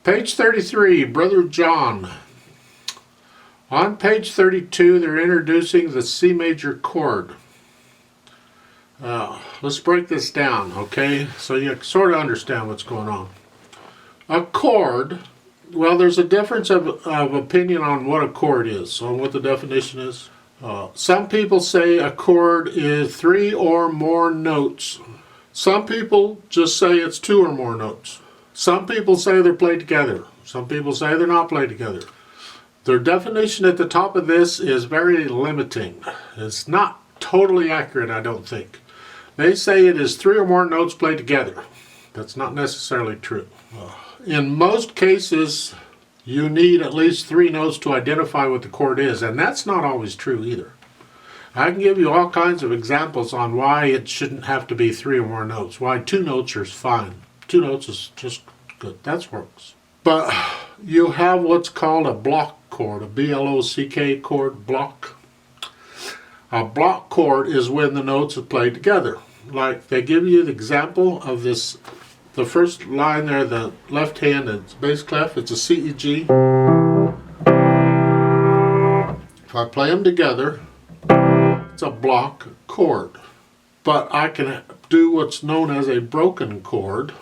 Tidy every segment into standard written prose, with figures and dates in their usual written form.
Page 33, Brother John. On page 32, they're introducing the C major chord. Let's break this down, okay? So you sort of understand what's going on. A chord, well, there's a difference of opinion on what a chord is, on what the definition is. Some people say a chord is 3 or more notes. Some people just say it's 2 or more notes. Some people say they're played together. Some people say they're not played together. Their definition at the top of this is very limiting. It's not totally accurate, I don't think. They say it is 3 or more notes played together. That's not necessarily true. In most cases, you need at least 3 notes to identify what the chord is, and that's not always true either. I can give you all kinds of examples on why it shouldn't have to be 3 or more notes, why 2 notes are fine. 2 notes is just good, that works. But you have what's called a block chord, a B-L-O-C-K chord, block. A block chord is when the notes are played together. Like they give you the example of this, the first line there, the left hand, it's bass clef, it's a C, E, G. If I play them together, it's a block chord. But I can do what's known as a broken chord.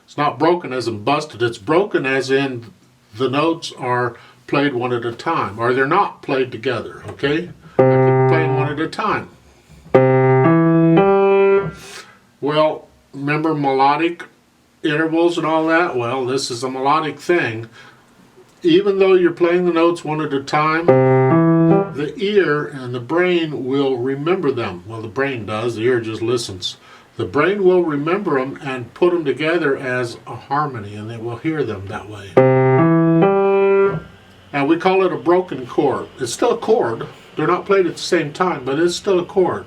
It's not broken as in busted, it's broken as in the notes are played one at a time, or they're not played together, okay? I can play them one at a time. Well, remember melodic intervals and all that? Well, this is a melodic thing. Even though you're playing the notes one at a time, the ear and the brain will remember them. Well, the brain does, the ear just listens. The brain will remember them and put them together as a harmony, and it will hear them that way. And we call it a broken chord. It's still a chord. They're not played at the same time, but it's still a chord.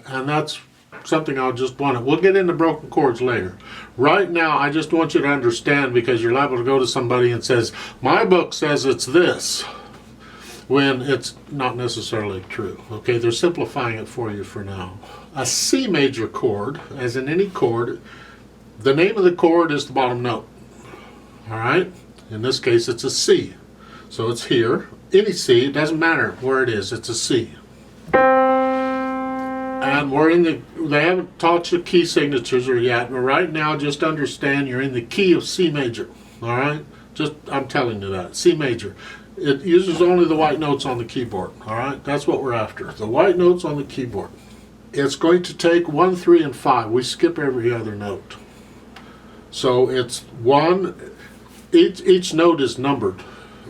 And that's something I'll just want to... We'll get into broken chords later. Right now, I just want you to understand, because you're liable to go to somebody and says, my book says it's this, when it's not necessarily true. Okay, they're simplifying it for you for now. A C major chord, as in any chord, the name of the chord is the bottom note. All right? In this case, it's a C. So it's here. Any C, it doesn't matter where it is, it's a C. And we're in the, they haven't taught you key signatures yet, but right now just understand you're in the key of C major. All right? Just, I'm telling you that, C major. It uses only the white notes on the keyboard, all right? That's what we're after, the white notes on the keyboard. It's going to take 1, 3, and 5. We skip every other note. So it's 1, each note is numbered.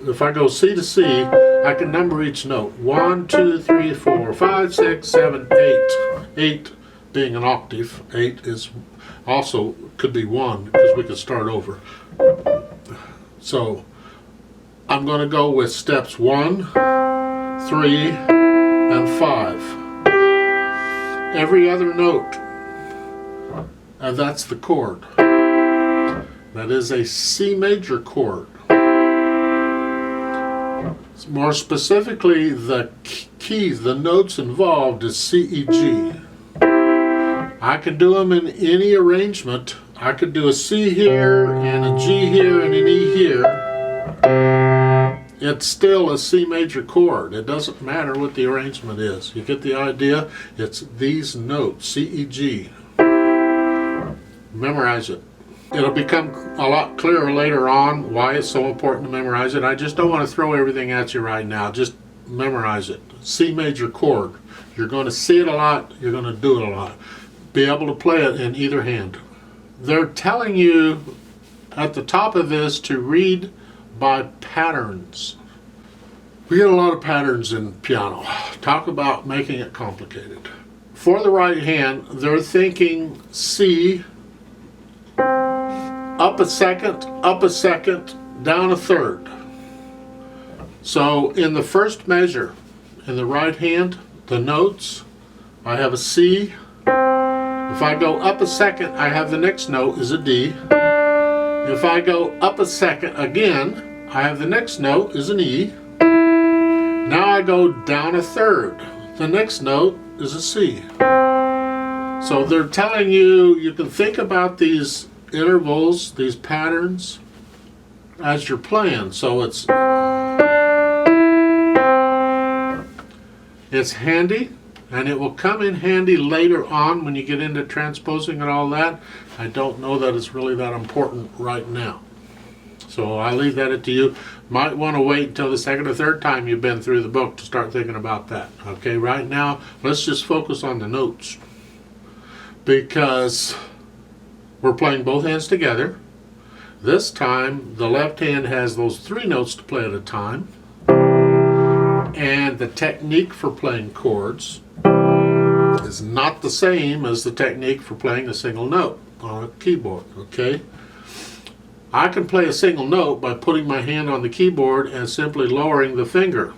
If I go C to C, I can number each note. 1, 2, 3, 4, 5, 6, 7, 8. 8 being an octave. 8 is also, could be 1, because we could start over. So I'm going to go with steps 1, 3, and 5. Every other note, and that's the chord. That is a C major chord. More specifically, the keys, the notes involved is C, E, G. I can do them in any arrangement. I could do a C here, and a G here, and an E here. It's still a C major chord. It doesn't matter what the arrangement is. You get the idea? It's these notes, C, E, G. Memorize it. It'll become a lot clearer later on why it's so important to memorize it. I just don't want to throw everything at you right now. Just memorize it. C major chord. You're going to see it a lot. You're going to do it a lot. Be able to play it in either hand. They're telling you at the top of this to read by patterns. We get a lot of patterns in piano. Talk about making it complicated. For the right hand, they're thinking C, up a second, down a third. So in the first measure, in the right hand, the notes, I have a C. If I go up a second, I have the next note is a D. If I go up a second again, I have the next note is an E. Now I go down a third. The next note is a C. So they're telling you, you can think about these intervals, these patterns, as you're playing. So it's handy, and it will come in handy later on when you get into transposing and all that. I don't know that it's really that important right now. So I leave that up to you. Might want to wait until the second or third time you've been through the book to start thinking about that. Okay, right now, let's just focus on the notes, because we're playing both hands together. This time, the left hand has those 3 notes to play at a time. And the technique for playing chords is not the same as the technique for playing a single note on a keyboard, okay? I can play a single note by putting my hand on the keyboard and simply lowering the finger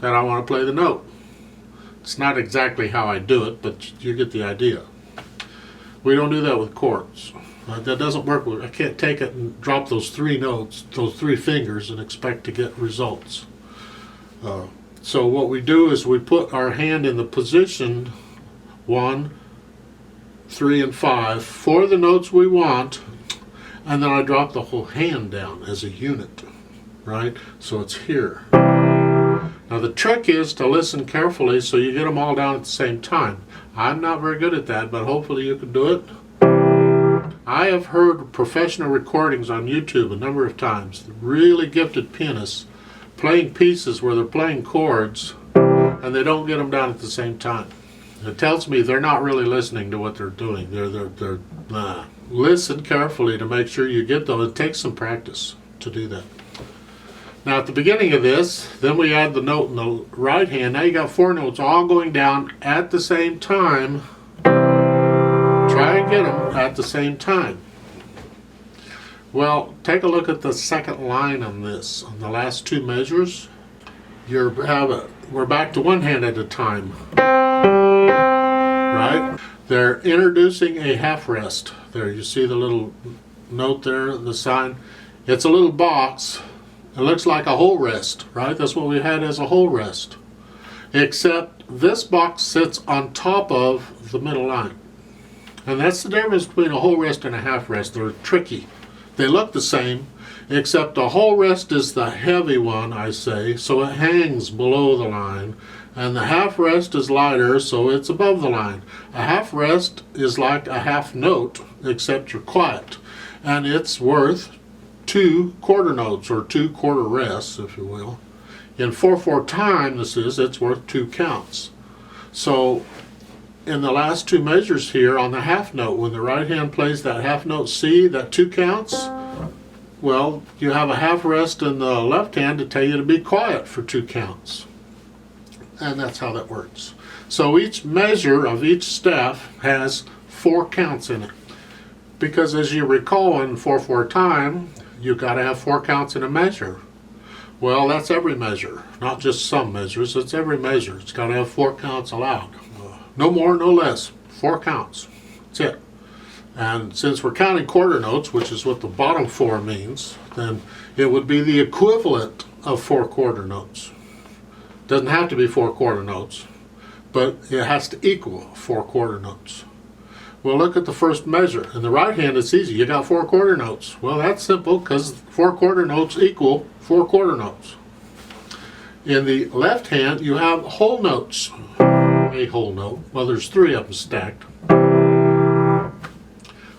that I want to play the note. It's not exactly how I do it, but you get the idea. We don't do that with chords. That doesn't work. I can't take it and drop those 3 notes, those 3 fingers, and expect to get results. So what we do is we put our hand in the position 1, 3, and 5 for the notes we want, and then I drop the whole hand down as a unit, right? So it's here. Now the trick is to listen carefully so you get them all down at the same time. I'm not very good at that, but hopefully you can do it. I have heard professional recordings on YouTube a number of times, really gifted pianists playing pieces where they're playing chords and they don't get them down at the same time. It tells me they're not really listening to what they're doing. Listen carefully to make sure you get them. It takes some practice to do that. Now at the beginning of this, then we add the note in the right hand. Now you got 4 notes all going down at the same time. Try and get them at the same time. Well, take a look at the second line on this. On the last 2 measures, we're back to 1 hand at a time. Right? They're introducing a half rest. There, you see the little note there, the sign. It's a little box. It looks like a whole rest, right? That's what we had as a whole rest. Except this box sits on top of the middle line. And that's the difference between a whole rest and a half rest. They're tricky. They look the same, except a whole rest is the heavy one, I say, so it hangs below the line. And the half rest is lighter, so it's above the line. A half rest is like a half note, except you're quiet. And it's worth 2 quarter notes, or 2 quarter rests, if you will. In 4/4 time, it's worth 2 counts. So in the last 2 measures here on the half note, when the right hand plays that half note C, that 2 counts, well, you have a half rest in the left hand to tell you to be quiet for 2 counts. And that's how that works. So each measure of each staff has 4 counts in it. Because as you recall, in 4/4 time, you've got to have 4 counts in a measure. Well, that's every measure, not just some measures, it's every measure. It's got to have 4 counts allowed. No more, no less. 4 counts. That's it. And since we're counting quarter notes, which is what the bottom 4 means, then it would be the equivalent of 4 quarter notes. Doesn't have to be 4 quarter notes, but it has to equal 4 quarter notes. Well, look at the first measure. In the right hand, it's easy. You got 4 quarter notes. Well, that's simple because 4 quarter notes equal 4 quarter notes. In the left hand, you have whole notes. A whole note. Well, there's 3 of them stacked.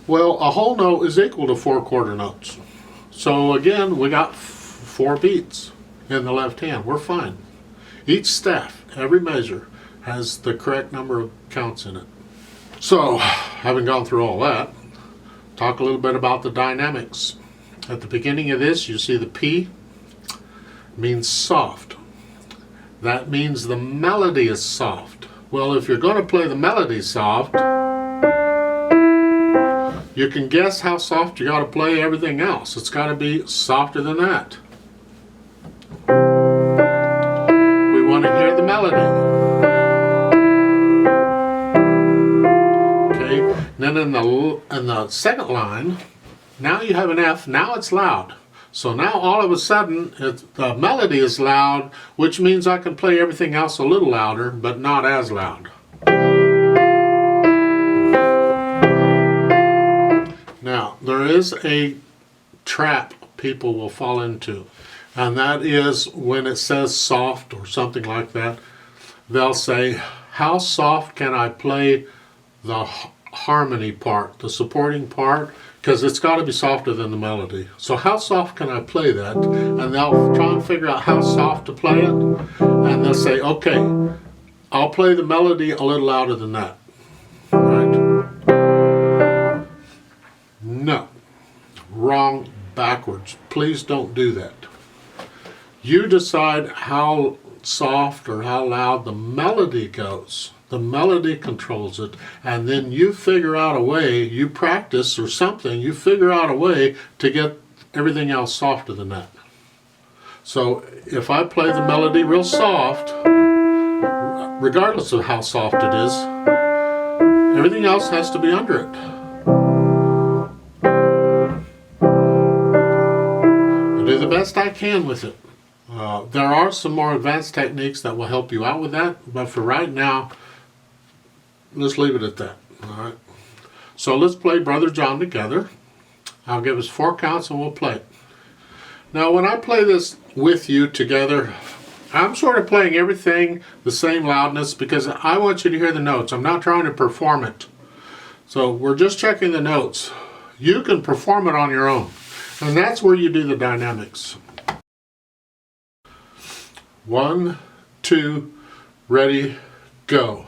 Well, a whole note is equal to 4 quarter notes. So again, we got 4 beats in the left hand. We're fine. Each staff, every measure, has the correct number of counts in it. So, having gone through all that, talk a little bit about the dynamics. At the beginning of this, you see the P means soft. That means the melody is soft. Well, if you're going to play the melody soft, you can guess how soft you got to play everything else. It's got to be softer than that. We want to hear the melody. Then in the second line, now you have an F, now it's loud. So now all of a sudden, the melody is loud, which means I can play everything else a little louder, but not as loud. Now, is a trap people will fall into, and that is when it says soft or something like that, they'll say, how soft can I play the harmony part, the supporting part, because it's got to be softer than the melody. So how soft can I play that? And they'll try and figure out how soft to play it, and they'll say, okay, I'll play the melody a little louder than that. Right? No. Wrong. Backwards. Please don't do that. You decide how soft or how loud the melody goes. The melody controls it, and then you figure out a way, you practice or something, you figure out a way to get everything else softer than that. So if I play the melody real soft, regardless of how soft it is, everything else has to be under it. I do the best I can with it. There are some more advanced techniques that will help you out with that, but for right now, let's leave it at that. All right. So let's play Brother John together. I'll give us 4 counts and we'll play it. Now when I play this with you together, I'm sort of playing everything the same loudness because I want you to hear the notes. I'm not trying to perform it. So we're just checking the notes. You can perform it on your own. And that's where you do the dynamics. 1, 2, ready, go.